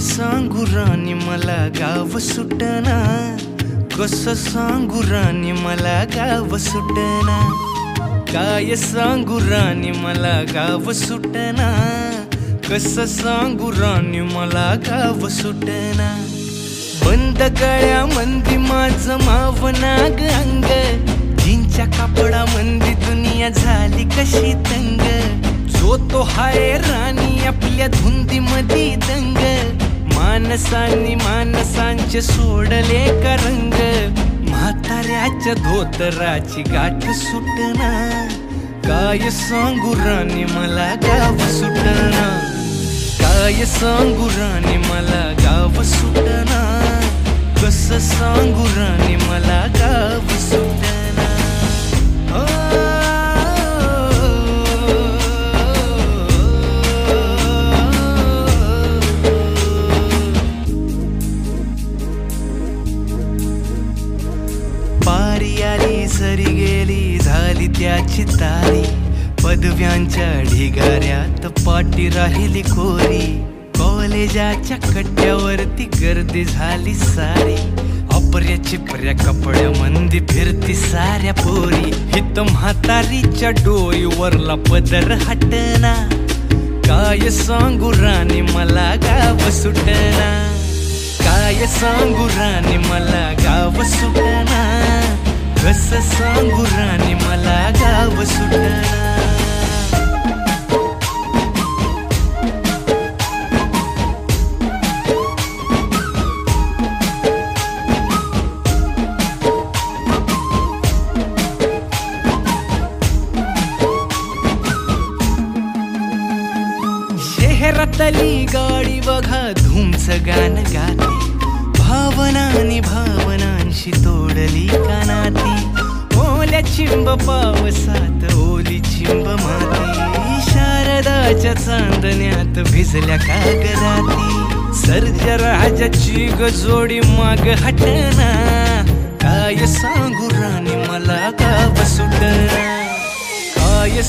सांगू राणी मला गाव सुटना, कसं सांगू राणी मला गाव सुटना, काय सांगू राणी मला गाव सुटना, कसं सांगू राणी मला गाव सुटना। बंद गळ्यामंदी माझं मावनाग अंग, जीनच्या कापडामंदी दुनिया झाली कशी तंग, जो तो हाय राणी आपल्या धुंदीमधी दंग, मानसांनी मानसांचे सोडले का रंग, म्हाताऱ्याच्या धोतराची गाठ सुटना, काय सांगू राणी मला गाव सुटना, काय सांगू राणी मला गाव सुटना, कसं सांगू राणी मला गाव सुटना। पारी आली सरी गेली झाली त्याची तारी, पदव्यांच्या ढिगाऱ्यात पाटी राहिली कोरी, कॉलेजाच्या कट्ट्यावरती गर्दी झाली सारी, अपर्या चिपऱ्या कपड्यामंदी फिरती साऱ्या पोरी, हित म्हातारीच्या डोईवरला पदर हटना, काय सांगू राणी मला गाव सुटना, काय सांगू राणी मला गाव सुटना, कसं सांगू राणी मला गाव सुटना। शहरातली गाडी बघा धूमचं गाणं गाते, भावनांनी भावनांशी तोडली कानाती, ओल्या चिंब पावसात ओली चिंब माती, शारदाच्या चांदण्यात भिजल्या कागदाती, सर्जराजाची गजोडी माग हटना, काय सांगू राणी मला गाव सुटना, काय